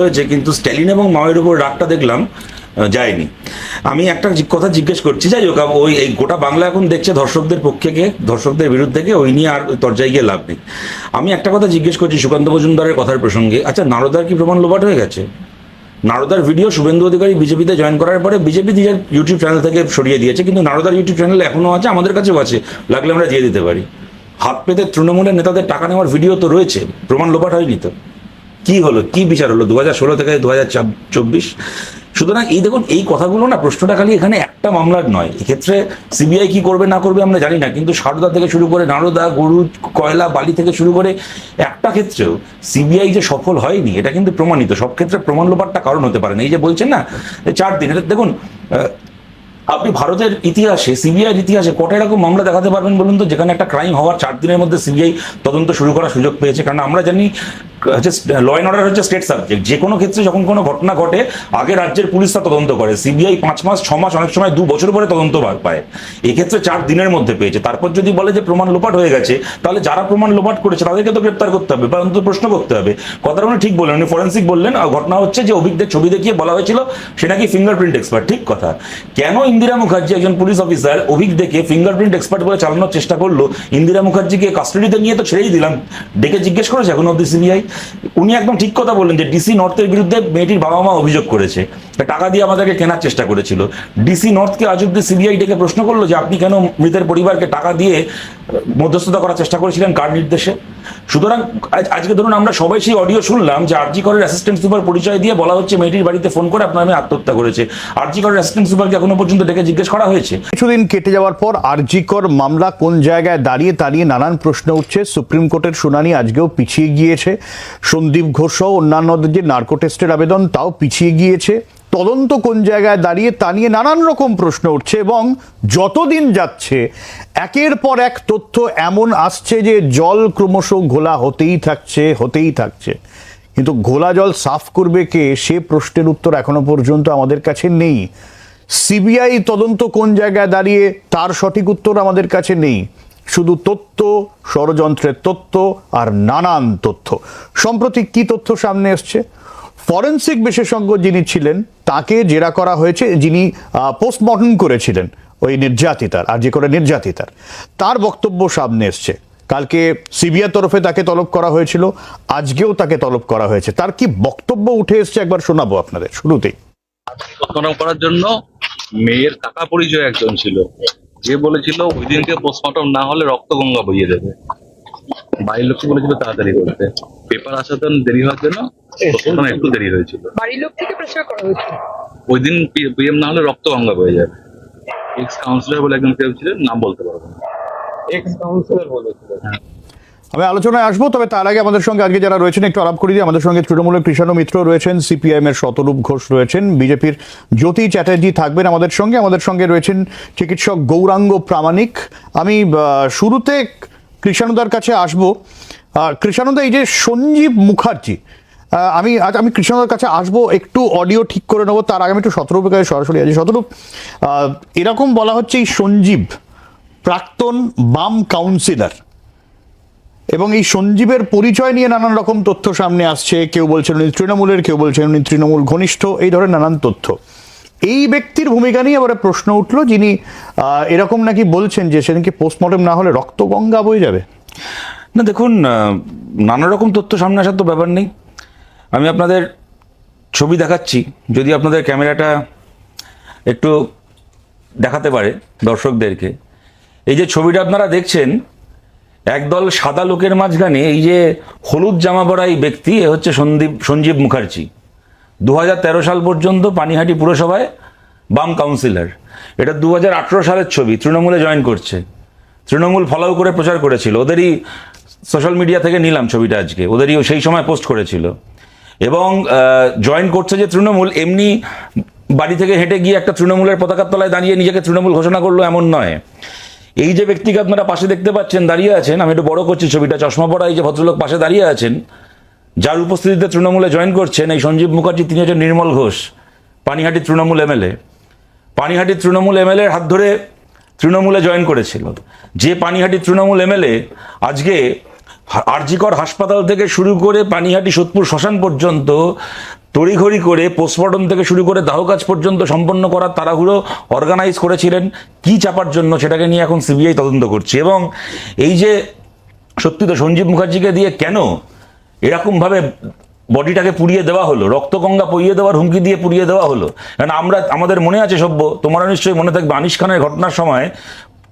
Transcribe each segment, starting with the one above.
হয়েছে, কিন্তু স্ট্যালিন এবং মাওয়ের উপর রাগটা দেখলাম যায়নি। আমি একটা কথা জিজ্ঞেস করছি, যাই হোক, ওই এই গোটা বাংলা এখন দেখছে ধর্ষকদের পক্ষে কে ধর্ষকদের বিরুদ্ধে কে, ওই নিয়ে আর তরজায় গিয়ে লাভ নেই। আমি একটা কথা জিজ্ঞেস করছি সুকান্ত মজুমদারের কথার প্রসঙ্গে, আচ্ছা নারদার কি প্রমাণ লোপাট হয়ে গেছে? নারদার ভিডিও শুভেন্দু অধিকারী বিজেপিতে জয়েন করার পরে বিজেপি নিজের ইউটিউব চ্যানেল থেকে সরিয়ে দিয়েছে, কিন্তু নারদার ইউটিউব চ্যানেল এখনো আছে, আমাদের কাছেও আছে, লাগলে আমরা দিয়ে দিতে পারি। হাত পেতে তৃণমূলের নেতাদের টাকা নেওয়ার ভিডিও তো রয়েছে, প্রমাণ লোপাট হয়নি তো? কি হলো, কি বিচার হলো 2016 থেকে 2024? সুতরাং এই দেখুন, এই কথাগুলো না, প্রশ্নটা খালি এখানে একটা মামলার নয়। এক্ষেত্রে সিবিআই কি করবে না করবে আমরা জানি না, কিন্তু সারদা থেকে শুরু করে নারদা, গরু, কয়লা, বালি থেকে শুরু করে একটা ক্ষেত্রেও সিবিআই যে সফল হয়নি এটা কিন্তু প্রমাণিত। সব ক্ষেত্রে প্রমাণ লোপাটটা কারণ হতে পারে না। এই যে বলছেন না 4 দিন, এটা দেখুন, আপনি ভারতের ইতিহাসে, সিবিআইয়ের ইতিহাসে কটা এরকম মামলা দেখাতে পারবেন বলুন তো, যেখানে একটা ক্রাইম হওয়ার 4 দিনের মধ্যে সিবিআই তদন্ত শুরু করার সুযোগ পেয়েছে? কারণ আমরা জানি হচ্ছে ল অ্যান্ড অর্ডার হচ্ছে স্টেট সাবজেক্ট। যে কোনো ক্ষেত্রে যখন কোনো ঘটনা ঘটে আগে রাজ্যের পুলিশ তা তদন্ত করে, সিবিআই 5 মাস, 6 মাস, অনেক সময় 2 বছর পরে তদন্ত পায়। এক্ষেত্রে 4 দিনের মধ্যে পেয়েছে। তারপর যদি বলে যে প্রমাণ লোপাট হয়ে গেছে, তাহলে যারা প্রমাণ লোপাট করেছে তাদেরকে তো গ্রেপ্তার করতে হবে বা অন্তত প্রশ্ন করতে হবে। কথাটা উনি ঠিক বললেন, উনি ফরেন্সিক বললেন। ঘটনা হচ্ছে যে অভিজ্ঞদের ছবি দেখিয়ে বলা হয়েছিল সে নাকি ফিঙ্গারপ্রিন্ট এক্সপার্ট। ঠিক কথা। কেন ইন্দিরা মুখার্জি একজন পুলিশ অফিসার অভিজ্ঞ দেখে ফিঙ্গারপ্রিন্ট এক্সপার্ট বলে চালানোর চেষ্টা করলো? ইন্দিরা মুখার্জিকে কাস্টাডিতে নিয়ে তো ছেড়েই দিলাম, ডেকে জিজ্ঞেস করেছে এখন অব্দি সিবিআই? উনি একদম ঠিক কথা বললেন যে ডিসি নর্থের বিরুদ্ধে মেয়েটির বাবা মা অভিযোগ করেছে, টাকা দিয়ে আমাদেরকে কেনার চেষ্টা করেছিল। ডিসি নর্থকে আজ অব্দি সিবিআই ডেকে প্রশ্ন করলো যে আপনি কেন মৃতের পরিবারকে টাকা দিয়ে মধ্যস্থতা করার চেষ্টা করেছিলেন, কার নির্দেশে? সুতরাং আজকে ধরুন আমরা সবাই সেই অডিও শুনলাম যে আরজি করের অ্যাসিস্ট্যান্ট সুপার পরিচয় দিয়ে বলা হচ্ছে মেয়েটির বাড়িতে ফোন করে আপনার মেয়ে আত্মহত্যা করেছে। আরজি করের অ্যাসিস্ট্যান্ট সুপারকে এখনো পর্যন্ত ডেকে জিজ্ঞেস করা হয়েছে? কিছুদিন কেটে যাওয়ার পর আরজি কর মামলা কোন জায়গায় দাঁড়িয়ে তা নিয়ে নানান প্রশ্ন উঠছে। সুপ্রিম কোর্টের শুনানি আজকেও পিছিয়ে গিয়েছে। সন্দীপ ঘোষ সহ অন্যান্যদের যে নার্কো টেস্টের আবেদন তাও পিছিয়ে গিয়েছে। তদন্ত কোন জায়গায় দাঁড়িয়ে তা নিয়ে নানান রকম প্রশ্ন উঠছে এবং যতদিন যাচ্ছে একের পর এক তথ্য এমন আসছে যে জল ক্রমশ ঘোলা হতেই থাকছে। কিন্তু ঘোলা জল সাফ করবে কে, সে প্রশ্নের উত্তর এখনো পর্যন্ত আমাদের কাছে নেই। সিবিআই তদন্ত কোন জায়গায় দাঁড়িয়ে তার সঠিক উত্তর আমাদের কাছে নেই। শুধু তথ্য, ষড়যন্ত্রের তথ্য আর নানান তথ্য। সম্প্রতি কি তথ্য সামনে এসছে? ফরেন্সিক বিশেষজ্ঞ যিনি ছিলেন তাকে জেরা করা হয়েছে, যিনি পোস্টমর্টম করেছিলেন ওই নির্যাতিতার, আর যে করে নির্যাতিতার, তার বক্তব্য সামনে এসছে। কালকে সিবিআই তরফে তাকে তলব করা হয়েছিল, আজকেও তাকে তলব করা হয়েছে। তার কি বক্তব্য উঠে এসছে একবার শোনাবো আপনাদের শুরুতেই। পোস্টমর্টম করার জন্য মেয়ের কাকা পরিচয় একজন ছিল, যে বলেছিল ওই দিনকে পোস্টমর্টম না হলে রক্ত গঙ্গা বইয়ে দেবে। বাড়ির লোককে বলেছিল তাড়াতাড়ি করতে, পেপার আসাতে দেরি হওয়ার জন্য পোস্টমর্টম একটু দেরি হয়েছিল। বাড়ির লোক থেকে প্রেসার করা হয়েছিল ওই দিন পিএম না হলে রক্ত গঙ্গা বয়ে যাবে। এক্স কাউন্সিলর বলে একজন কেউ ছিলেন, নাম বলতে পারবো না। এক্স কাউন্সিলর বলেছিলেন। আমি আলোচনায় আসবো, তবে তার আগে আমাদের সঙ্গে আজকে যারা রয়েছেন একটু আলাপ করি দিই। আমাদের সঙ্গে তৃণমূলের কৃষাণু মিত্র রয়েছেন, সিপিআইএম এর শতরূপ ঘোষ রয়েছেন, বিজেপির জ্যোতি চ্যাটার্জি থাকবেন আমাদের সঙ্গে রয়েছেন চিকিৎসক গৌরাঙ্গ প্রামাণিক। আমি শুরুতে কৃষাণুদার কাছে আসবো। কৃষাণুদা, এই যে সঞ্জীব মুখার্জি, আমি কৃষাণুদার কাছে আসবো, একটু অডিও ঠিক করে নেবো। তার আগে আমি একটু শতরূপের কাছে সরাসরি আছি। শতরূপ, এরকম বলা হচ্ছে এই সঞ্জীব প্রাক্তন বাম কাউন্সিলর, এবং এই সঞ্জীবের পরিচয় নিয়ে নানান রকম তথ্য সামনে আসছে। কেউ বলছেন উনি তৃণমূলের, কেউ বলছেন উনি তৃণমূল ঘনিষ্ঠ, এই ধরনের নানান তথ্য। এই ব্যক্তির ভূমিকা নিয়ে আবার প্রশ্ন উঠলো, যিনি এরকম নাকি বলছেন যে সেদিনকে পোস্টমর্টম না হলে রক্ত গঙ্গা বয়ে যাবে। না দেখুন, নানা রকম তথ্য সামনে আসার তো ব্যাপার নেই। আমি আপনাদের ছবি দেখাচ্ছি, যদি আপনাদের ক্যামেরাটা একটু দেখাতে পারে দর্শকদেরকে। এই যে ছবিটা আপনারা দেখছেন, একদল সাদা লোকের মাঝখানে এই যে হলুদ জামা পরা এই ব্যক্তি, এ হচ্ছে সঞ্জীব মুখার্জি। 2013 সাল পর্যন্ত পানিহাটি পুরসভায় বাম কাউন্সিলর। এটা 2018 সালের ছবি, তৃণমূলে জয়েন করছে। তৃণমূল ফলো করে প্রচার করেছিল, ওদেরই সোশ্যাল মিডিয়া থেকে নিলাম ছবিটা আজকে, ওদেরই সেই সময় পোস্ট করেছিল। এবং জয়েন করছে যে তৃণমূল, এমনি বাড়ি থেকে হেঁটে গিয়ে একটা তৃণমূলের পতাকার তলায় দাঁড়িয়ে নিজেকে তৃণমূল ঘোষণা করলো এমন নয়। এই যে ব্যক্তিকে আপনারা পাশে দেখতে পাচ্ছেন দাঁড়িয়ে আছেন, আমি একটু বড় করছি ছবিটা, চশমা পরা এই যে ভদ্রলোক পাশে দাঁড়িয়ে আছেন, যার উপস্থিতিতে তৃণমূলে জয়েন করছেন এই সঞ্জীব মুখার্জি, তিনি হচ্ছেন নির্মল ঘোষ, পানিহাটি তৃণমূল এমএলএ। পানিহাটি তৃণমূল এমএলএর হাত ধরে তৃণমূলে জয়েন করেছিল। যে পানিহাটি তৃণমূল এমএলএ আজকে আরজি কর হাসপাতাল থেকে শুরু করে পানিহাটি সোদপুর শ্মশান পর্যন্ত তড়িঘড়ি করে পোস্টমর্টম থেকে শুরু করে দাহ কাজ পর্যন্ত সম্পন্ন করার তাড়াহুড়ো অর্গানাইজ করেছিলেন কি চাপার জন্য, সেটাকে নিয়ে এখন সিবিআই তদন্ত করছে। এবং এই যে সত্যি তো সঞ্জীব মুখার্জিকে দিয়ে কেন এরকমভাবে বডিটাকে পুড়িয়ে দেওয়া হলো, রক্তগঙ্গা পইয়ে দেওয়ার হুমকি দিয়ে পুড়িয়ে দেওয়া হলো। কারণ আমাদের মনে আছে সভ্য, তোমারও নিশ্চয়ই মনে থাকবে, আনিস খানের ঘটনার সময়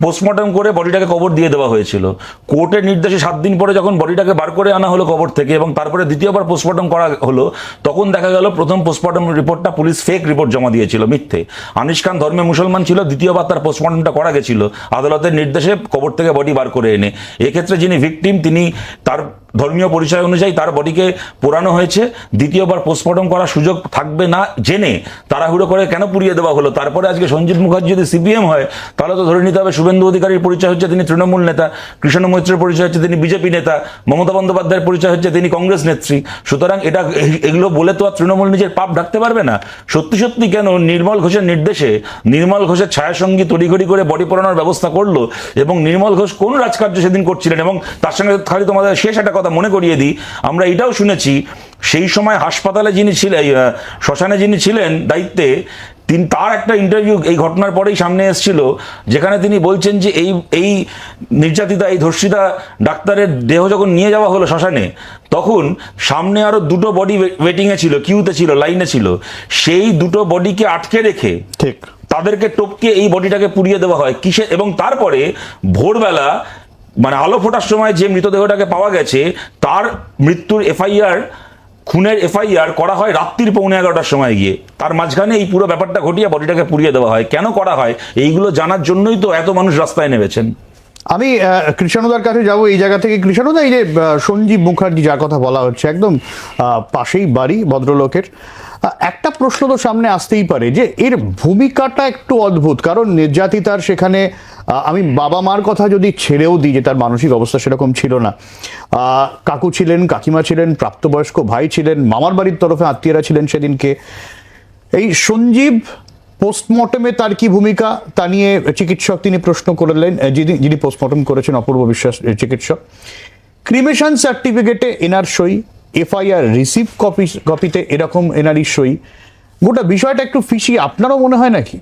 পোস্টমর্টম করে বডিটাকে কবর দিয়ে দেওয়া হয়েছিল। কোর্টের নির্দেশে 7 দিন পরে যখন বডিটাকে বার করে আনা হলো কবর থেকে এবং তারপরে দ্বিতীয়বার পোস্টমর্টম করা হলো, তখন দেখা গেল প্রথম পোস্টমর্টম রিপোর্টটা পুলিশ ফেক রিপোর্ট জমা দিয়েছিল, মিথ্যে। আনিস খান ধর্মে মুসলমান ছিল, দ্বিতীয়বার তার পোস্টমর্টমটা করা গেছিল আদালতের নির্দেশে কবর থেকে বডি বার করে এনে। এক্ষেত্রে যিনি ভিকটিম তিনি তার ধর্মীয় পরিচয় অনুযায়ী তার বডিকে পোড়ানো হয়েছে, দ্বিতীয়বার পোস্টমর্টম করার সুযোগ থাকবে না জেনে তাড়াহুড়ো করে কেন পুড়িয়ে দেওয়া হলো। তারপরে আজকে সঞ্জীব মুখার্জি যদি সিপিএম হয় তাহলে তো ধরে নিতে হবে শুভেন্দু অধিকারীর পরিচয় হচ্ছে তিনি তৃণমূল নেতা, কৃষ্ণ মৈত্রের পরিচয় হচ্ছে তিনি বিজেপি নেতা, মমতা বন্দ্যোপাধ্যায়ের পরিচয় হচ্ছে তিনি কংগ্রেস নেত্রী। সুতরাং এগুলো বলে তো আর তৃণমূল নিজের পাপ ঢাকতে পারবে না। সত্যি সত্যি কেন নির্মল ঘোষের নির্দেশে নির্মল ঘোষের ছায়াসঙ্গী তড়িঘড়ি করে বডি পোড়ানোর ব্যবস্থা করলো, এবং নির্মল ঘোষ কোন রাজকার্য সেদিন করছিলেন। এবং তার সঙ্গে খালি তোমাদের শেষ একটা কথা মনে করিয়ে দিই, আমরা এটাও শুনেছি সেই সময় হাসপাতালে যিনি ছিলেন, শ্মশানে যিনি ছিলেন দায়িত্বে, তার একটা ইন্টারভিউ এই ঘটনার পরেই সামনে এসেছিল, যেখানে তিনি বলছেন যে এই নির্যাতিতা, এই ধর্ষিতা ডাক্তারের দেহ যখন নিয়ে যাওয়া হলো শ্মশানে, তখন সামনে আরো 2টো বডি ওয়েটিংয়ে ছিল, কিউতে ছিল, লাইনে ছিল। সেই 2টো বডিকে আটকে রেখে ঠিক তাদেরকে টপকে এই বডিটাকে পুড়িয়ে দেওয়া হয় কিসে। এবং তারপরে ভোরবেলা মানে আলো ফোটার সময় যে মৃতদেহটাকে পাওয়া গেছে তার মৃত্যুর এফআইআর, খুনের এফআইআর করা হয় রাত্রির 11:15টার সময় গিয়ে। তার মাঝখানে এই পুরো ব্যাপারটা ঘটিয়ে বডিটাকে পুড়িয়ে দেওয়া হয়। কেন করা হয় এইগুলো জানার জন্যই তো এত মানুষ রাস্তায় নেমেছেন। আমি কৃষ্ণদার কাছে যাব এই জায়গা থেকে। কৃষ্ণদা, এই যে সঞ্জীব মুখার্জি যার কথা বলা হচ্ছে, একদম পাশেই বাড়ি ভদ্রলোকের, একটা প্রশ্ন তো সামনে আসতেই পারে যে এর ভূমিকাটা একটু অদ্ভুত। কারণ নির্যাতিতার সেখানে আমি বাবা মার কথা যদি ছেড়েও দিই যে তার মানসিক অবস্থা সেরকম ছিল না, কাকু ছিলেন, কাকিমা ছিলেন, প্রাপ্তবয়স্ক ভাই ছিলেন, মামার বাড়ির তরফে আত্মীয়রা ছিলেন সেদিনকে। এই সঞ্জীব পোস্টমর্টমে তার কি ভূমিকা তা নিয়ে চিকিৎসক তিনি প্রশ্ন করলেন, যিনি পোস্টমর্টম করেছেন অপূর্ব বিশ্বাস চিকিৎসক। ক্রিমেশন সার্টিফিকেটে এনার সই, এফআইআর রিসিভ কপিতে এরকম এনারই সই। গোটা বিষয়টা একটু ফিশি আপনারও মনে হয় নাকি?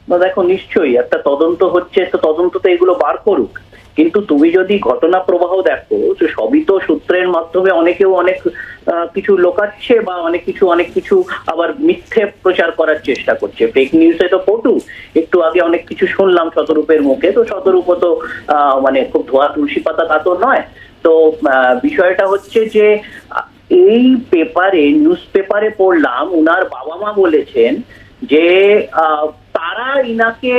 না দেখো, নিশ্চয়ই একটা তদন্ত হচ্ছে, তো তদন্ত তো এগুলো বার করুক, কিন্তু তুমি যদি ঘটনা প্রবাহ দেখো যে সবই তো সূত্রের মাধ্যমে অনেকেও অনেক কিছু লোকাচ্ছে বা অনেক কিছু আবার মিথ্যে প্রচার করার চেষ্টা করছে। ফেক নিউজে তো পটু, একটু আগে অনেক কিছু শুনলাম শতরূপের মুখে, তো শতরূপ তো মানে খুব ধোয়া তুলসী পাতা তা তো নয়। তো বিষয়টা হচ্ছে যে এই নিউজ পেপারে পড়লাম উনার বাবা মা বলেছেন যে তারা ইনাকে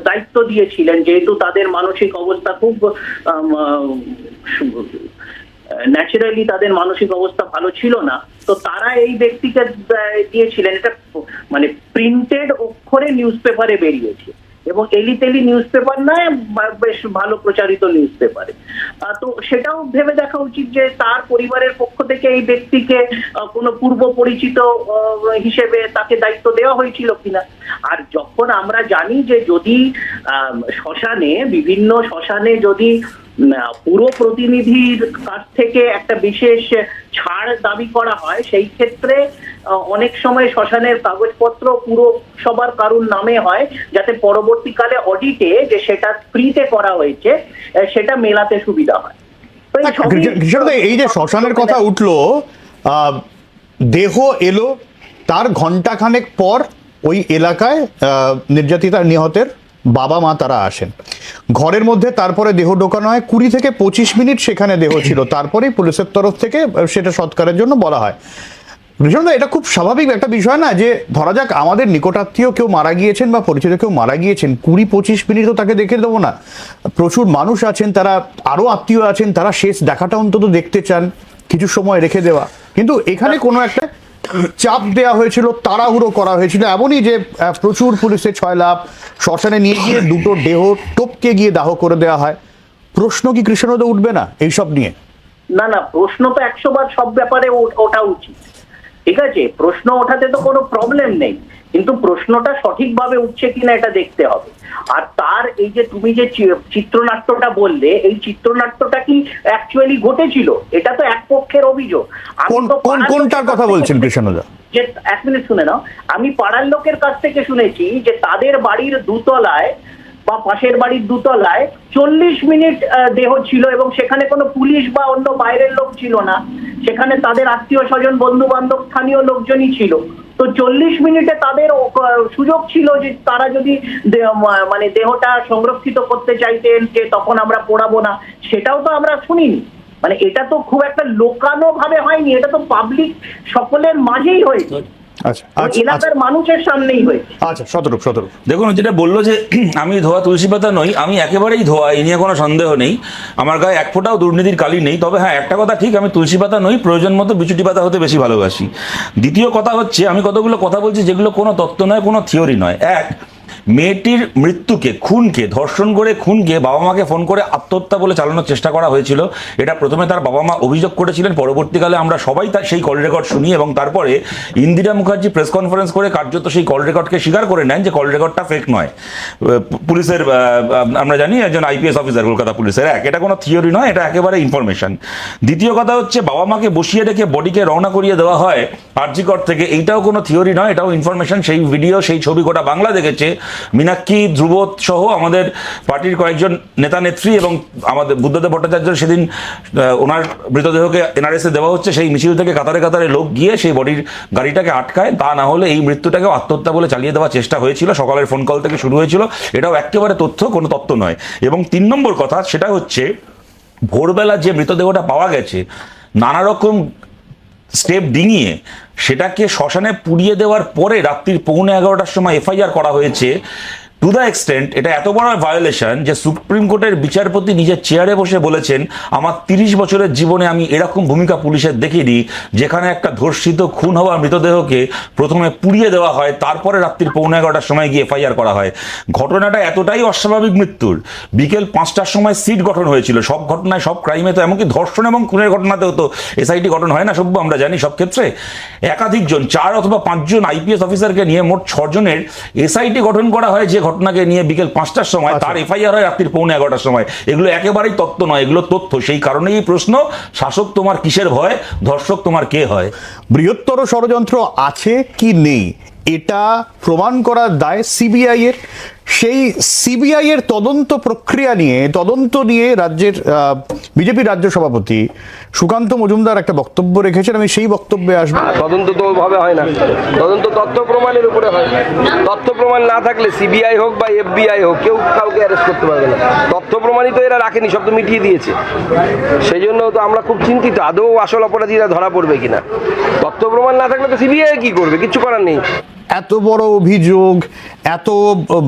দায়িত্ব দিয়েছিলেন, যেহেতু তাদের মানসিক অবস্থা খুব ন্যাচারালি তাদের মানসিক অবস্থা ভালো ছিল না, তো তারা এই ব্যক্তিকে দিয়েছিলেন। এটা মানে প্রিন্টেড অক্ষরে নিউজ পেপারে বেরিয়েছে এবং এলিতেলি নিউজ পেপার নয়, বেশ ভালো প্রচারিত নিউজ পেপারে। তো সেটাও ভেবে দেখা উচিত যে তার পরিবারের পক্ষ থেকে এই ব্যক্তিকে কোনো পূর্ব পরিচিত হিসেবে তাকে দায়িত্ব দেওয়া হয়েছিল কিনা। আর যখন আমরা জানি যে যদি বিভিন্ন শ্মশানে যদি পুরো প্রতিনিধির কাছ থেকে একটা বিশেষ ছাড় দাবি করা হয়, সেই ক্ষেত্রে অনেক সময় শ্মশানের কাগজপত্র পুরো সবার কারুর নামে হয়, যাতে পরবর্তীকালে অডিটে যে সেটা ফ্রিতে করা হয়েছে সেটা মেলাতে সুবিধা হয়। এই যে শ্মশানের কথা উঠলো, দেহ এলো তার ঘন্টাখানেক পর ওই এলাকায় নির্যাতিতা নিহতের বাবা মা তারা আসেন, ঘরের মধ্যে তারপরে দেহ ঢোকানো হয়। 20 থেকে 25 মিনিট সেখানে দেহ ছিল, তারপরেই পুলিশের তরফ থেকে সেটা সৎকারের জন্য বলা হয়। কৃষ্ণদা, এটা খুব স্বাভাবিক একটা বিষয় না যে ধরা যাক আমাদের নিকটাত্মীয় কেউ মারা গিয়েছেন বা পরিচিত কেউ মারা গিয়েছেন, 20-25 মিনিট তো তাকে দেখে দেবো না। প্রচুর মানুষ আছেন, তারা আরো আত্মীয় আছেন, তারা শেষ দেখাটা অন্তত দেখতে চান, কিছু সময় রেখে দেওয়া। কিন্তু এখানে কোনো একটা চাপ দেওয়া হয়েছিল, তাড়াহুড়ো করা হয়েছিল, এমনই যে প্রচুর পুলিশের ছয়লাভ, শ্মশানে নিয়ে গিয়ে 2টো দেহ টপকে গিয়ে দাহ করে দেওয়া হয়। প্রশ্ন কি কৃষ্ণদা উঠবে না এইসব নিয়ে? না, প্রশ্ন তো 100 বার সব ব্যাপারে ওঠা উচিত, ঠিক আছে, প্রশ্ন ওঠাতে তো কোনো প্রবলেম নেই, কিন্তু প্রশ্নটা সঠিকভাবে উঠছে কিনা এটা দেখতে হবে। আর তার এই যে তুমি যে চিত্রনাট্যটা বললে, এই চিত্রনাট্যটা কি অ্যাকচুয়ালি ঘটেছিল? এটা তো এক পক্ষের অভিযোগ। আমি তো কোনটার কথা বলছেন কৃষ্ণদা? যে এক মিনিট শুনে নাও, আমি পাড়ার লোকের কাছ থেকে শুনেছি যে তাদের বাড়ির দুতলায় বা পাশের বাড়ির দুতলায় 40 মিনিট দেহ ছিল এবং সেখানে কোনো পুলিশ বা অন্য বাইরের লোক ছিল না, সেখানে তাদের আত্মীয় স্বজন, বন্ধু বান্ধব, স্থানীয় লোকজনই ছিল। তো 40 মিনিটে তাদের সুযোগ ছিল যে তারা যদি মানে দেহটা সংরক্ষিত করতে চাইতেন, যে তখন আমরা পোড়াবো না, সেটাও তো আমরা শুনিনি। মানে এটা তো খুব একটা লোকানো ভাবে হয়নি, এটা তো পাবলিক সকলের মাঝেই হয়েছে, আচ্ছা এলাকার মানুষের সামনেই হয়েছে। আচ্ছা, শতরূপ দেখুন, যেটা বললো যে আমি ধোয়া তুলসী পাতা নই, আমি একেবারেই ধোয়া, এই নিয়ে কোনো সন্দেহ নেই। আমার গায়ে এক ফোঁটাও দুর্নীতির কালি নেই। তবে হ্যাঁ, একটা কথা ঠিক, আমি তুলসী পাতা নই, প্রয়োজন মতো বিচুটি পাতা হতে বেশি ভালোবাসি। দ্বিতীয় কথা হচ্ছে, আমি কতগুলো কথা বলছি যেগুলো কোনো তত্ত্ব নয়, কোনো থিওরি নয়। এক, মেয়েটির মৃত্যুকে, খুনকে, ধর্ষণ করে খুনকে বাবা মাকে ফোন করে আত্মহত্যা বলে চালানোর চেষ্টা করা হয়েছিল। এটা প্রথমে তার বাবা মা অভিযোগ করেছিলেন, পরবর্তীকালে আমরা সবাই তার সেই কল রেকর্ড শুনি এবং তারপরে ইন্দিরা মুখার্জি প্রেস কনফারেন্স করে কার্যত সেই কল রেকর্ডকে স্বীকার করে নেন যে কল রেকর্ডটা ফেক নয়। পুলিশের আমরা জানি একজন আইপিএস অফিসার কলকাতা পুলিশের। এটা কোনো থিওরি নয়, এটা একেবারে ইনফরমেশন। দ্বিতীয় কথা হচ্ছে, বাবা মাকে বসিয়ে রেখে বডিকে রওনা করিয়ে দেওয়া হয় আরজিকর থেকে, এইটাও কোনো থিওরি নয়, এটাও ইনফরমেশন। সেই ভিডিও, সেই ছবি গোটা বাংলা দেখেছে। মীনাক্ষী, ধ্রুব সহ আমাদের পার্টির কয়েকজন নেতা নেত্রী এবং আমাদের বুদ্ধদেব ভট্টাচার্য সেদিন ওনার মৃতদেহকে এনআরএসে দেওয়া হচ্ছে, সেই মিছিল থেকে কাতারে কাতারে লোক গিয়ে সেই বডির গাড়িটাকে আটকায়। তা না হলে এই মৃত্যুটাকেও আত্মহত্যা বলে চালিয়ে দেওয়ার চেষ্টা হয়েছিল, সকালের ফোন কল থেকে শুরু হয়েছিল। এটাও একেবারে তথ্য, কোনো তত্ত্ব নয়। এবং 3 নম্বর কথা, সেটা হচ্ছে ভোরবেলা যে মৃতদেহটা পাওয়া গেছে, নানা রকম স্টেপ ডিঙিয়ে সেটাকে শ্মশানে পুড়িয়ে দেওয়ার পরে রাত্রির 11:15টার সময় এফআইআর করা হয়েছে। টু দ্য এক্সটেন্ট এটা এত বড় ভায়োলেশন যে সুপ্রিম কোর্টের বিচারপতি নিজের চেয়ারে বসে বলেছেন, আমার 30 বছরের জীবনে আমি এরকম ভূমিকা পুলিশের দেখিনি, যেখানে একটা ধর্ষিত খুন হওয়া মৃতদেহকে প্রথমে পুড়িয়ে দেওয়া হয়, তারপরে রাত্রির 11:15টার সময় গিয়ে এফআইআর করা হয়। ঘটনাটা এতটাই অস্বাভাবিক মৃত্যুর, বিকেল 5টার সময় সিট গঠন হয়েছিল। সব ঘটনায়, সব ক্রাইমে তো, এমনকি ধর্ষণ এবং খুনের ঘটনাতেও তো এসআইটি গঠন হয় না সভ্য, আমরা জানি। সব ক্ষেত্রে একাধিক জন, 4 অথবা 5 জন আইপিএস অফিসারকে নিয়ে মোট 6 জনের এসআইটি গঠন করা হয় যে ঘটনাকে নিয়ে বিকেল 5টার সময়, তার এফআইআর হয় রাত্রির 11:15টার সময়। এগুলো একেবারেই তত্ত্ব নয়, এগুলো তথ্য। সেই কারণেই এই প্রশ্ন, শাসক তোমার কিসের ভয়, ধর্ষক তোমার কে হয়? বৃহত্তর ষড়যন্ত্র আছে কি নেই এটা প্রমাণ করার দায় সিবিআই এর। সেই সিবিআই এর তদন্ত প্রক্রিয়া নিয়ে, তদন্ত নিয়ে রাজ্যের বিজেপি রাজ্য সভাপতি সুকান্ত মজুমদার একটা বক্তব্য রেখেছেন, আমি সেই বক্তব্যে আসবো। তদন্ত তো ওভাবে হয় না, তদন্ত তথ্য প্রমাণের উপরে হয়। তথ্য প্রমাণ না থাকলে সিবিআই হোক বা এফবিআই হোক, কেউ কাউকে অ্যারেস্ট করতে পারবে না। তথ্য প্রমাণই তো এরা রাখেনি, সব তো মিটিয়ে দিয়েছে। সেই জন্য তো আমরা খুব চিন্তিত, আদৌ আসল অপরাধীরা ধরা পড়বে কিনা। তথ্য প্রমাণ না থাকলে তো সিবিআই কি করবে, কিচ্ছু করার নেই। এত বড় অভিযোগ, এত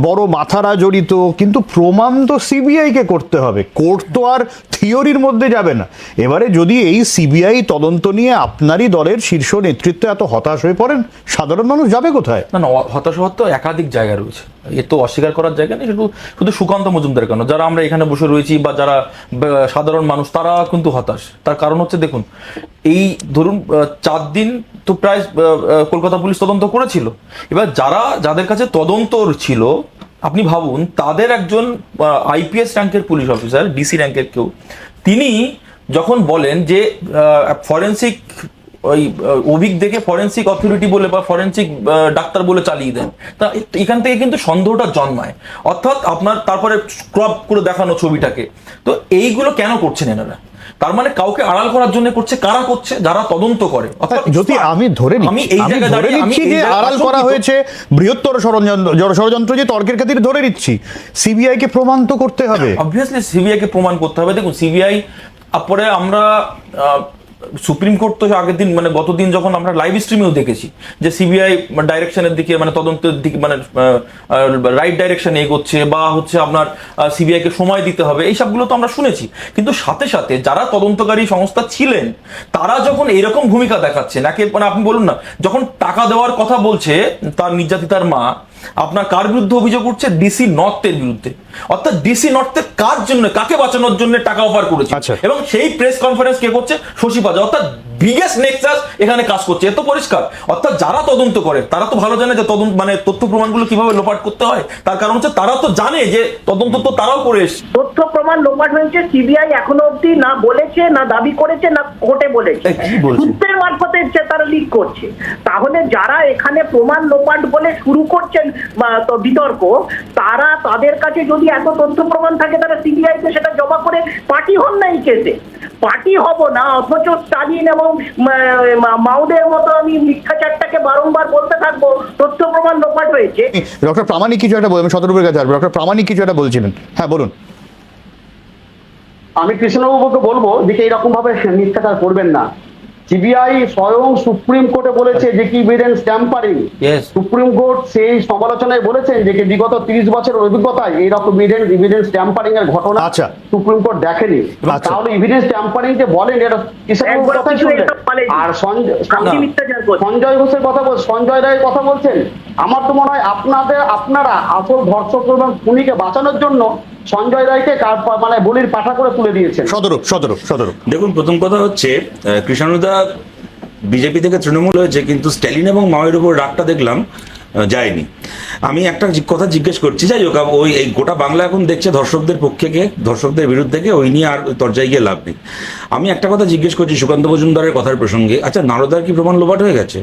বড় মাথারা জড়িত, কিন্তু প্রমাণ তো সিবিআই কে করতে হবে। কোর্ট তো আর থিওরির মধ্যে যাবে না। এবারে যদি এই সিবিআই তদন্ত নিয়ে আপনারই দলের শীর্ষ নেতৃত্ব এত হতাশ হয়ে পড়েন, সাধারণ মানুষ যাবে কোথায়? না, হতাশ হওয়ার তো একাধিক জায়গা রয়েছে, এ তো অস্বীকার করার জায়গা নেই। শুধু সুকান্ত মজুমদার কেন, যারা আমরা এখানে বসে রয়েছি বা যারা সাধারণ মানুষ, তারা কিন্তু হতাশ। তার কারণ হচ্ছে, দেখুন, এই ধরুন 4 দিন তো প্রায় কলকাতা পুলিশ তদন্ত করেছিল। এবার যাদের কাছে তদন্ত ছিল, আপনি ভাবুন, তাদের একজন আইপিএস র্যাঙ্কের পুলিশ অফিসার, ডিসি র্যাঙ্কের কেউ, তিনি যখন বলেন যে ফরেন্সিক ওই অভিজ্ঞ দেখে ফরেন্সিক অথরিটি বলে বা ফরেন্সিক ডাক্তার বলে চালিয়ে দেন, তা এখান থেকে কিন্তু সন্দেহটা জন্মায়। অর্থাৎ আপনার তারপরে ক্রপ করে দেখানো ছবিটাকে, তো এইগুলো কেন করছেন এনারা? তার মানে কাউকে আড়াল করার জন্য করছে। কারা করছে? যারা তদন্ত করে। যদি আমি ধরে নিচ্ছি যে আড়াল করা হয়েছে, বৃহত্তর ষড়যন্ত্র যে তর্কের খাতিরে ধরে নিচ্ছি, সিবিআই কে প্রমাণ তো করতে হবে। অবভিয়াসলি সিবিআই কে প্রমাণ করতে হবে। দেখুন, সিবিআই পরে আমরা সুপ্রিম কোর্ট তো আগের দিন, মানে গতদিন যখন আমরা লাইভ স্ট্রিমেও দেখেছি যে সিবিআই ডাইরেকশনের দিকে, মানে তদন্তের দিকে, মানে রাইট ডাইরেকশনে এগোচ্ছে, বা হচ্ছে আপনার সিবিআই কে সময় দিতে হবে, এই সবগুলো তো আমরা শুনেছি। কিন্তু সাথে সাথে যারা তদন্তকারী সংস্থা ছিলেন, তারা যখন এরকম ভূমিকা দেখাচ্ছেন, মানে আপনি বলুন না, যখন টাকা দেওয়ার কথা বলছে তার নির্যাতিতার মা, আপনার কার বিরুদ্ধে অভিযোগ উঠছে? ডিসি নর্থের বিরুদ্ধে। অর্থাৎ ডিসি নর্থের কার জন্য, কাকে বাঁচানোর জন্য টাকা অফার করেছে, এবং সেই প্রেস কনফারেন্স কে করছে? শশী পাত্র। পাওয়া যায়, অর্থাৎ বিগেস্ট নেক্সাস এখানে কাজ করছে, এত পরিষ্কার। অর্থাৎ যারা তদন্ত করে তারা তো ভালো জানে যে তদন্ত মানে তথ্য প্রমাণগুলো কিভাবে লোপাট করতে হয়। তার কারণ হচ্ছে তারা তো জানে যে তদন্ত তো তারাও করে এসছে। তথ্য প্রমাণ লোপাট হয়েছে, সিবিআই এখনো অব্দি না বলেছে, না দাবি করেছে, না কোর্টে বলেছে, কি বলছে? সূত্রের মারফতে তারা লিক করছে। তাহলে যারা এখানে প্রমাণ লোপাট বলে শুরু করছেন তো বিতর্ক, তারা তাদের কাছে যদি এত তথ্য প্রমাণ থাকে তারা সিবিআই কে সেটা জমা করে পার্টি হন না এই কেসে। পার্টি হব না, অথচ স্টালিন এবং মাউদের মতো আমি মিথ্যাচারটাকে বারংবার বলতে থাকবো তথ্য প্রমাণ লোপাট হয়েছে। ডক্টর প্রামাণিক কিছু একটা বলবেন, শতরূপের কাছে আসবো। ডক্টর প্রামাণিক কিছু একটা বলছিলেন, হ্যাঁ বলুন। আমি কৃষ্ণবাবুকে বলবো যে এইরকম ভাবে মিথ্যাচার করবেন না। সিবিআই স্বয়ং সুপ্রিম কোর্টে বলেছে যে কি এভিডেন্স ট্যাম্পারিং। সুপ্রিম কোর্ট সেই সমালোচনায় বলেছেন যে কি বিগত 30 বছরের অভিজ্ঞতায় এইরকম এভিডেন্স ট্যাম্পারিং এর ঘটনা আচ্ছা। সুপ্রিম কোর্ট দেখেনি। আচ্ছা। তাহলে এভিডেন্স ট্যাম্পারিং যে বলেন এটা কৃষ্ণবাবুর কথাই শুনলেন। আর সঞ্জয় ঘোষের কথা সঞ্জয় রায়ের কথা বলছেন। আমার তো মনে হয় আপনারা আসল ধর্ষক এবং খুনিকে বাঁচানোর জন্য সঞ্জয় রায়কে মানে বলির পাঠা করে তুলে দিয়েছেন। সদরূপ দেখুন, প্রথম কথা হচ্ছে কৃষ্ণদা বিজেপি থেকে তৃণমূল হয়েছে, কিন্তু স্ট্যালিন এবং মাওয়ের উপর রাগটা দেখলাম যায়নি। আমি একটা কথা জিজ্ঞেস করছি, যাই হোক, ওই এই গোটা বাংলা এখন দেখছে ধর্ষকদের পক্ষে কে, ধর্ষকদের বিরুদ্ধে কে, ওই নিয়ে আর তরজায় গিয়ে লাভ নেই। আমি একটা কথা জিজ্ঞেস করছি সুকান্ত মজুমদারের কথার প্রসঙ্গে। আচ্ছা, নারদার কি প্রমাণ লোপাট হয়ে গেছে?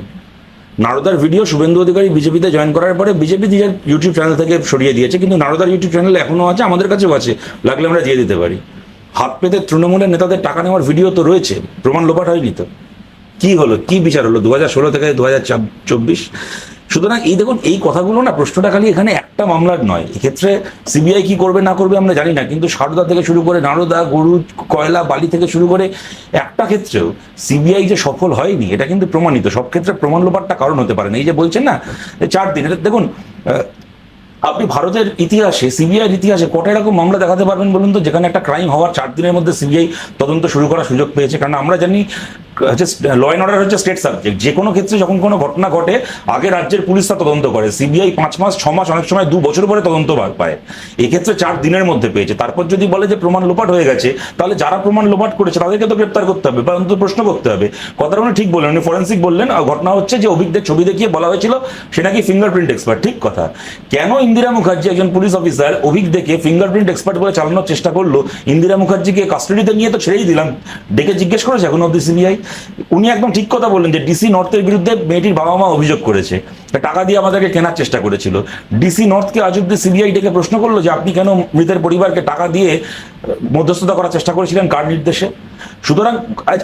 নারদার ভিডিও শুভেন্দু অধিকারী বিজেপিতে জয়েন করার পরে বিজেপি নিজের ইউটিউব চ্যানেল থেকে সরিয়ে দিয়েছে, কিন্তু নারদার ইউটিউব চ্যানেল এখনো আছে, আমাদের কাছেও আছে, লাগলে আমরা দিয়ে দিতে পারি। হাত পেতে তৃণমূলের নেতাদের টাকা নেওয়ার ভিডিও তো রয়েছে, প্রমাণ লোপাট হয়নি তো। কি হলো, কি বিচার হলো 2016 থেকে 2024? সুতরাং এই দেখুন, এই কথাগুলো না, প্রশ্নটা খালি এখানে একটা মামলার নয়। এক্ষেত্রে সিবিআই কি করবে না করবে আমরা জানি না, কিন্তু সারদা থেকে শুরু করে নারদা, গরু, কয়লা, বালি থেকে শুরু করে একটা ক্ষেত্রেও সিবিআই যে সফল হয়নি এটা কিন্তু প্রমাণিত। সব ক্ষেত্রে প্রমাণ লোপাটটা কারণ হতে পারে না। এই যে বলছেন না 4 দিন, এটা দেখুন, আপনি ভারতের ইতিহাসে, সিবিআইয়ের ইতিহাসে কটা এরকম মামলা দেখাতে পারবেন বলুন তো, যেখানে একটা ক্রাইম হওয়ার 4 দিনের মধ্যে সিবিআই তদন্ত শুরু করার সুযোগ পেয়েছে? কারণ আমরা জানি হচ্ছে ল অ্যান্ড অর্ডার হচ্ছে স্টেট সাবজেক্ট। যে কোনো ক্ষেত্রে যখন কোনো ঘটনা ঘটে আগে রাজ্যের পুলিশ তা তদন্ত করে, সিবিআই 5 মাস, 6 মাস, অনেক সময় 2 বছর পরে তদন্ত পায়। এক্ষেত্রে 4 দিনের মধ্যে পেয়েছে। তারপর যদি বলে যে প্রমাণ লোপাট হয়ে গেছে, তাহলে যারা প্রমাণ লোপাট করেছে তাদেরকে তো গ্রেপ্তার করতে হবে বা অন্তত প্রশ্ন করতে হবে। কথাটা উনি ঠিক বললেন, উনি ফরেন্সিক বললেন। ঘটনা হচ্ছে যে অভিজ্ঞদের ছবি দেখিয়ে বলা হয়েছিল সে নাকি ফিঙ্গারপ্রিন্ট এক্সপার্ট। ঠিক কথা। কেন ইন্দিরা মুখার্জি একজন পুলিশ অফিসার অভিজ্ঞ দেখে ফিঙ্গারপ্রিন্ট এক্সপার্ট বলে চালানোর চেষ্টা করলো? ইন্দিরা মুখার্জিকে কাস্টাডিতে নিয়ে তো ছেড়েই দিলাম, ডেকে জিজ্ঞেস করেছে এখন অব্দি সিবিআই? উনি একদম ঠিক কথা বললেন যে ডিসি নর্থের বিরুদ্ধে মেয়েটির বাবা মা অভিযোগ করেছে, টাকা দিয়ে আমাদেরকে কেনার চেষ্টা করেছিল। ডিসি নর্থকে আজ অব্দি সিবিআই ডেকে প্রশ্ন করলো যে আপনি কেন মৃতের পরিবারকে টাকা দিয়ে মধ্যস্থতা করার চেষ্টা করেছিলেন, কার নির্দেশে? সুতরাং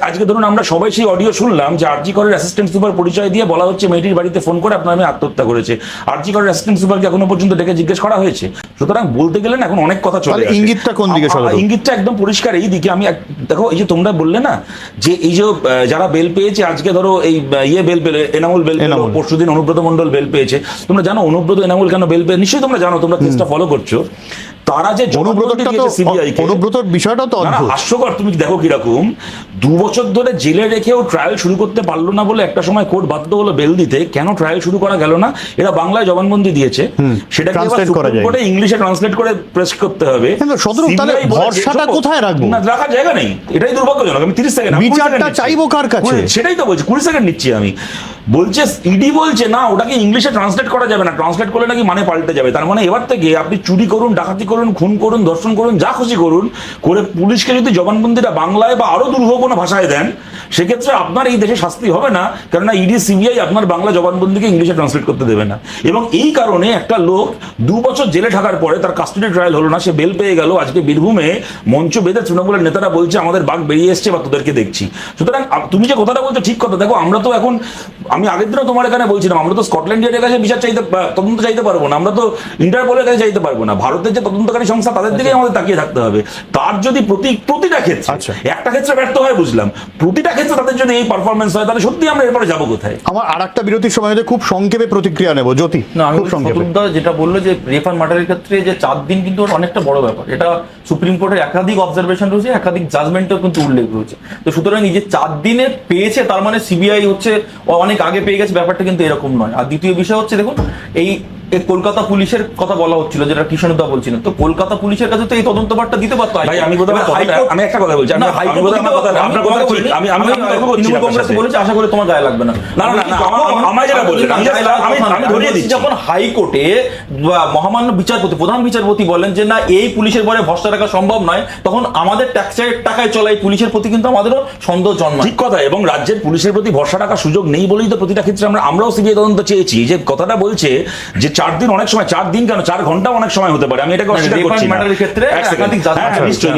আজকে ধরুন আমরা সবাই সেই অডিও শুনলাম যে আরজি করের অ্যাসিস্ট্যান্ট সুপার পরিচয় দিয়ে বলা হচ্ছে মেয়েটির বাড়িতে ফোন করে আপনার মেয়ে আত্মহত্যা করেছে। আরজি করের অ্যাসিস্ট্যান্ট সুপারকে এখনো পর্যন্ত ডেকে জিজ্ঞেস করা হয়েছে। সুতরাং বলতে গেলে না এখন অনেক কথা চলে আসে। ইঙ্গিতটা কোন দিকে? ইঙ্গিতটা একদম পরিষ্কার এই দিকে। আমি দেখো, এই যে তোমরা বললে না যে এই যে যারা বেল পেয়েছে, আজকে ধরো এই বেল পেলে, এনামুল বেল পেল, পরশুদিন অনুব্রত মণ্ডল বেল পেয়েছে। তোমরা জানো অনুব্রত এনামুল কেন বেল পেয়ে? নিশ্চয়ই তোমরা জানো, তোমরা কেসটা ফলো করছো। তারা যে অনুব্রতর বিষয়টা তো হাস্যকর। তুমি দেখো কিরকম 2 বছর ধরে জেলে রেখেও ট্রায়াল শুরু করতে পারলো না বলে একটা সময় কোর্ট বাধ্য হলো বেল দিতে। কেন ট্রায়াল শুরু করা গেল না? এরা বাংলায় জবানবন্দি দিয়েছে, সেটাকে ইংলিশে ট্রান্সলেট করে প্রেস করতে হবে। ভরসাটা কোথায় রাখবো? না, রাখার জায়গা নেই। এটাই দুর্ভাগ্যজনক। আমি 30 সেকেন্ড বিচারটা চাইবো কার কাছে? সেটাই তো বলছি, 20 সেকেন্ড নিচ্ছি আমি। বলছে ইডি বলছে না, ওটাকে ইংলিশে ট্রান্সলেট করা যাবে না, ট্রান্সলেট করলে নাকি মানে পাল্টে যাবে। তার মানে এবার থেকে আপনি চুরি করুন, ডাকাতি করুন, খুন করুন, ধর্ষণ করুন, যা খুশি করুন করে পুলিশকে যদি জবানবন্দিটা বাংলায় বা আরো দুর্ভোগ কোনো ভাষায় দেন, সেক্ষেত্রে আপনার এই দেশে শাস্তি হবে না, কেননা ইডি সিবিআই আপনার বাংলা জবানবন্দিকে ইংলিশে ট্রান্সলেট করতে দেবে না। এবং এই কারণে একটা লোক 2 বছর জেলে থাকার পরে তার কাস্টডি ট্রায়াল হলো না, সে বেল পেয়ে গেল। আজকে বীরভূমে মঞ্চ বেঁধে তৃণমূলের নেতারা বলছে আমাদের বাঘ বেরিয়ে এসছে বা তোদেরকে দেখছি। সুতরাং তুমি যে কথাটা বলছো ঠিক কথা। দেখো, আমরা তো এখন, আমি আগের দিনও তোমার এখানে বলছিলাম, আমরা তো স্কটল্যান্ড ইয়ার্ডের কাছে বিচার চাইতে, তদন্ত চাইতে পারবো না, আমরা তো ইন্টারপোলের কাছে চাইতে পারবো না। ভারতের যে তদন্তকারী সংস্থা তাদের দিকে আমাদের তাকিয়ে থাকতে হবে। তার যদি প্রতিটা ক্ষেত্রে, একটা ক্ষেত্রে ব্যর্থ হয় বুঝলাম, প্রতিটা ক্ষেত্রে তাদের যদি এই পারফরমেন্স হয়, তাহলে সত্যি আমরা এরপরে যাবো কোথায়? আমার আর একটা বিরতির সময় খুব সংক্ষেপে প্রতিক্রিয়া নেব। জ্যোতি, না, আমি যেটা বললো যে রেফার মার্ডারের ক্ষেত্রে যে 4 দিন কিন্তু অনেকটা বড় ব্যাপার। এটা সুপ্রিম কোর্টের একাধিক অবজারভেশন রয়েছে, একাধিক জাজমেন্টও কিন্তু উল্লেখ রয়েছে। তো সুতরাং এই যে 4 দিনে পেয়েছে, তার মানে সিবিআই হচ্ছে অনেক আগে পেয়ে গেছে, ব্যাপারটা কিন্তু এরকম নয়। আর দ্বিতীয় বিষয় হচ্ছে, দেখুন এই এই কলকাতা পুলিশের কথা বলা হচ্ছিল, যেটা কৃষ্ণদা বলছিলেন, তো কলকাতা পুলিশের কাছে তো এই তদন্তভারটা দিতে পারতো। ভাই আমি বোধহয় আমি একটা কথা বলছি, আপনার কথা ঠিক, আমি তৃণমূল কংগ্রেস বলেছি, আশা করি তোমার গায়ে লাগবে না। না আমায় যেটা বলছেন আমি ধরিয়ে দিচ্ছি, যখন হাইকোর্টে মহামান্য বিচারপতি, প্রধান বিচারপতি বলেন যে না এই পুলিশের পরে ভরসা রাখা সম্ভব নয়, তখন আমাদের ট্যাক্সের টাকায় চলা এই পুলিশের প্রতি কিন্তু আমাদেরও সন্দেহ জন্মায়। ঠিক কথা, এবং রাজ্যের পুলিশের প্রতি ভরসা রাখার সুযোগ নেই বলেই তো প্রতিটা ক্ষেত্রে আমরাও সিবিআই তদন্ত চেয়েছি। যে কথাটা বলছে যে 4 দিন, অনেক সময় 4 দিন কেন 4 ঘন্টা অনেক সময় হতে পারে, আমি এটাকে অস্বীকার করছি না।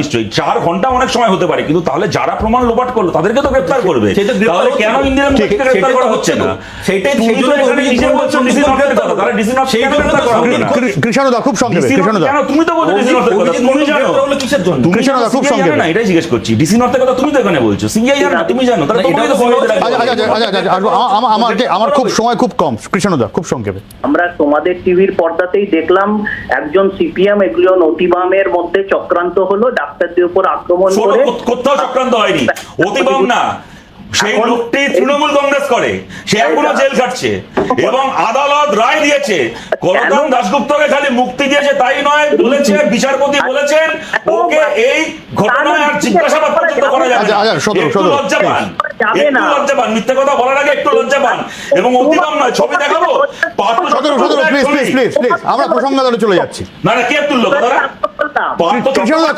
নিশ্চয়ই 4 ঘন্টা অনেক সময় হতে পারে, কিন্তু তাহলে যারা প্রমাণ লোপাট করলো তাদেরকে তো গ্রেফতার করবে, তাহলে কেন ইন্দিরা মুখার্জিকে গ্রেফতার করা হচ্ছে না? কৃষ্ণদা খুব সংক্ষেপে, কৃষ্ণদা তুমি তো বলছো ডিসি নর্থের কথা, তুমি জানো কৃষ্ণদা খুব সংক্ষেপে না, এটাই জিজ্ঞেস করছি। ডিসি নর্থের কথা তুমি তো এখানে বলছো, সিবিআই জানো না, তুমি জানো, তাহলে তোমাকে তো ফলো করতে লাগবে। আমার খুব সময় খুব কম, কৃষ্ণদা খুব সংক্ষেপে। আমরা তোমাদের টিভির পর্দাতেই দেখলাম একজন সিপিএম এগুলো অতিবামের মধ্যে চক্রান্ত হলো, ডাক্তারদের উপর আক্রমণ করে। কোথাও চক্রান্ত হয়নি, অতিবাম না, সেই লোকটি তৃণমূল কংগ্রেস করে, সে এখনো জেল খাটছে এবং আদালত রায় দিয়েছে। কলকাতা দাশগুপ্তকে খালি মুক্তি দিয়েছে তাই নয়, বলেছে বিচারপতি বলেছেন ওকে এই ঘটনায় আর জিজ্ঞাসাবাদ পর্যন্ত করা যাবে না। একটু লজ্জা পান, একটু লজ্জা পান, মিথ্যে কথা বলার আগে একটু লজ্জা পান। এবং অতিবাম নয়, ছবি দেখাবো প্লিজ আমরা প্রসঙ্গে চলে যাচ্ছি। না কে তুললো কথাটা?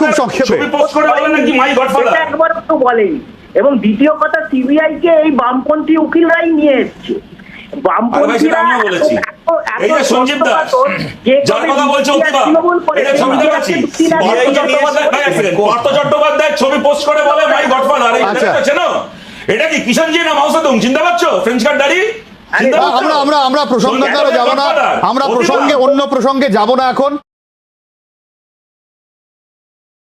খুব সংক্ষেপে ছবি পোস্ট করে বলেন নাকি মাই গডফাদার? একবার তো বলেনি। এবং দ্বিতীয় কথা, সিবিআই কে এই বামপন্থী উকিলরাই নিয়ে এসছে। বামপন্থীরা এই যে সঞ্জীব দাস যার কথা বলছে অতিবাম, এই যে ছবি দেখাচ্ছি, পার্থ চট্টোপাধ্যায় ছবি পোস্ট করে বলে মাই গডফাদার। এই চেনো? এটা কি কিষাণজি না মাও সেতুং? চিনতে পারছো? ফ্রেঞ্চ কার্ড দাড়ি। আমরা প্রসঙ্গে যাব না, আমরা অন্য প্রসঙ্গে যাব না এখন।